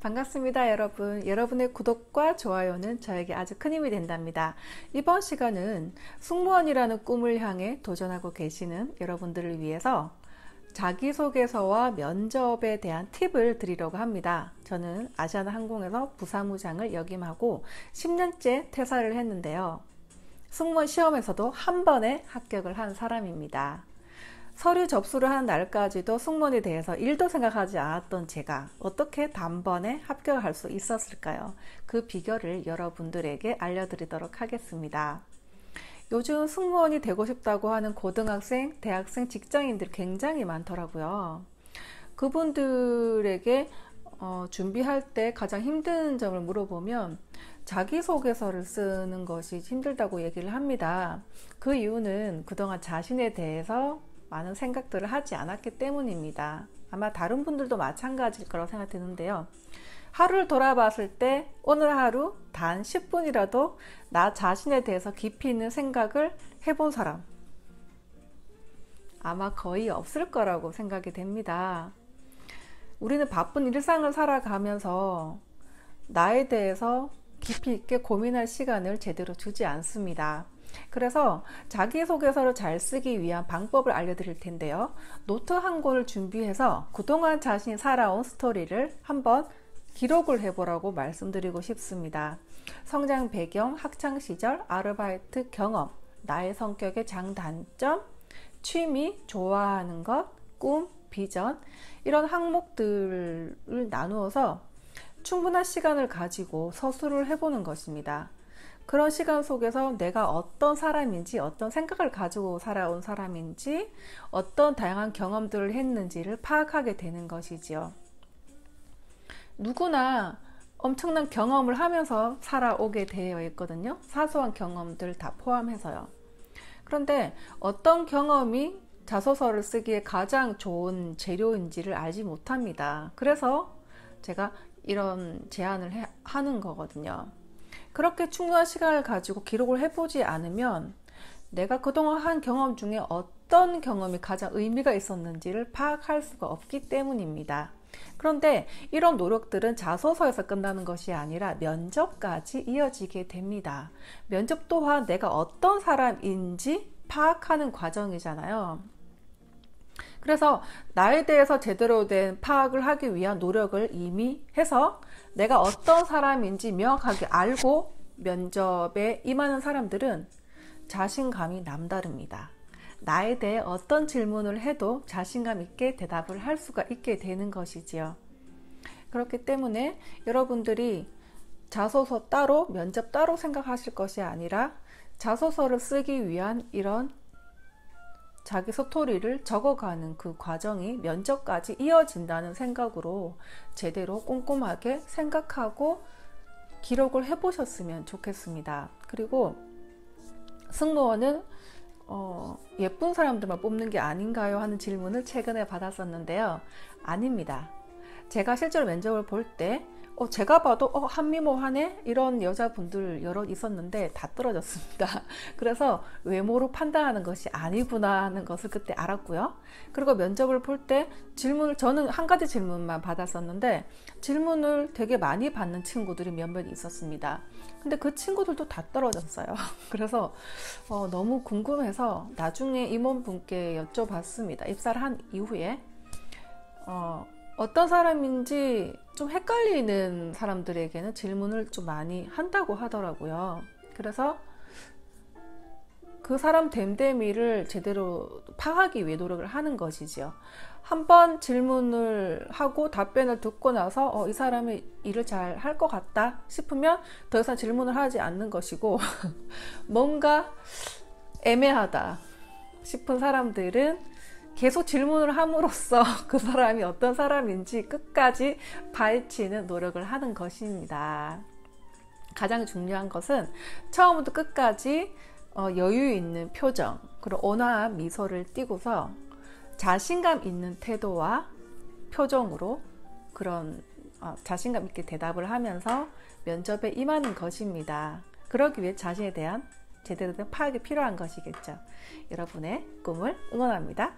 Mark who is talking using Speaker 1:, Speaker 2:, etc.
Speaker 1: 반갑습니다, 여러분. 여러분의 구독과 좋아요는 저에게 아주 큰 힘이 된답니다. 이번 시간은 승무원이라는 꿈을 향해 도전하고 계시는 여러분들을 위해서 자기소개서와 면접에 대한 팁을 드리려고 합니다. 저는 아시아나항공에서 부사무장을 역임하고 10년째 퇴사를 했는데요. 승무원 시험에서도 한 번에 합격을 한 사람입니다. 서류 접수를 하는 날까지도 승무원에 대해서 1도 생각하지 않았던 제가 어떻게 단번에 합격할 수 있었을까요? 그 비결을 여러분들에게 알려드리도록 하겠습니다. 요즘 승무원이 되고 싶다고 하는 고등학생, 대학생, 직장인들이 굉장히 많더라고요. 그분들에게 준비할 때 가장 힘든 점을 물어보면 자기소개서를 쓰는 것이 힘들다고 얘기를 합니다. 그 이유는 그동안 자신에 대해서 많은 생각들을 하지 않았기 때문입니다. 아마 다른 분들도 마찬가지일 거라고 생각되는데요. 하루를 돌아봤을 때 오늘 하루 단 10분이라도 나 자신에 대해서 깊이 있는 생각을 해본 사람 아마 거의 없을 거라고 생각이 됩니다. 우리는 바쁜 일상을 살아가면서 나에 대해서 깊이 있게 고민할 시간을 제대로 주지 않습니다. 그래서 자기소개서를 잘 쓰기 위한 방법을 알려드릴 텐데요. 노트 한 권을 준비해서 그동안 자신이 살아온 스토리를 한번 기록을 해보라고 말씀드리고 싶습니다. 성장 배경, 학창시절, 아르바이트 경험, 나의 성격의 장단점, 취미, 좋아하는 것, 꿈, 비전 이런 항목들을 나누어서 충분한 시간을 가지고 서술을 해보는 것입니다. 그런 시간 속에서 내가 어떤 사람인지, 어떤 생각을 가지고 살아온 사람인지, 어떤 다양한 경험들을 했는지를 파악하게 되는 것이지요. 누구나 엄청난 경험을 하면서 살아오게 되어 있거든요. 사소한 경험들 다 포함해서요. 그런데 어떤 경험이 자소서를 쓰기에 가장 좋은 재료인지를 알지 못합니다. 그래서 제가 이런 제안을 하는 거거든요. 그렇게 충분한 시간을 가지고 기록을 해보지 않으면 내가 그동안 한 경험 중에 어떤 경험이 가장 의미가 있었는지를 파악할 수가 없기 때문입니다. 그런데 이런 노력들은 자소서에서 끝나는 것이 아니라 면접까지 이어지게 됩니다. 면접 또한 내가 어떤 사람인지 파악하는 과정이잖아요. 그래서 나에 대해서 제대로 된 파악을 하기 위한 노력을 이미 해서 내가 어떤 사람인지 명확하게 알고 면접에 임하는 사람들은 자신감이 남다릅니다. 나에 대해 어떤 질문을 해도 자신감 있게 대답을 할 수가 있게 되는 것이지요. 그렇기 때문에 여러분들이 자소서 따로, 면접 따로 생각하실 것이 아니라 자소서를 쓰기 위한 이런 자기 스토리를 적어가는 그 과정이 면접까지 이어진다는 생각으로 제대로 꼼꼼하게 생각하고 기록을 해보셨으면 좋겠습니다. 그리고 승무원은 예쁜 사람들만 뽑는 게 아닌가요? 하는 질문을 최근에 받았었는데요. 아닙니다. 제가 실제로 면접을 볼 때 제가 봐도 한미모하네? 이런 여자분들 여럿 있었는데 다 떨어졌습니다. 그래서 외모로 판단하는 것이 아니구나 하는 것을 그때 알았고요. 그리고 면접을 볼 때 저는 한 가지 질문만 받았었는데 질문을 되게 많이 받는 친구들이 몇몇 있었습니다. 근데 그 친구들도 다 떨어졌어요. 그래서 너무 궁금해서 나중에 임원분께 여쭤봤습니다. 입사를 한 이후에 어떤 사람인지 좀 헷갈리는 사람들에게는 질문을 좀 많이 한다고 하더라고요. 그래서 그 사람 됨됨이를 제대로 파악하기 위해 노력을 하는 것이지요. 한번 질문을 하고 답변을 듣고 나서 이 사람이 일을 잘 할 것 같다 싶으면 더 이상 질문을 하지 않는 것이고 뭔가 애매하다 싶은 사람들은 계속 질문을 함으로써 그 사람이 어떤 사람인지 끝까지 파헤치는 노력을 하는 것입니다. 가장 중요한 것은 처음부터 끝까지 여유 있는 표정, 그리고 온화한 미소를 띠고서 자신감 있는 태도와 표정으로 그런 자신감 있게 대답을 하면서 면접에 임하는 것입니다. 그러기 위해 자신에 대한 제대로 된 파악이 필요한 것이겠죠. 여러분의 꿈을 응원합니다.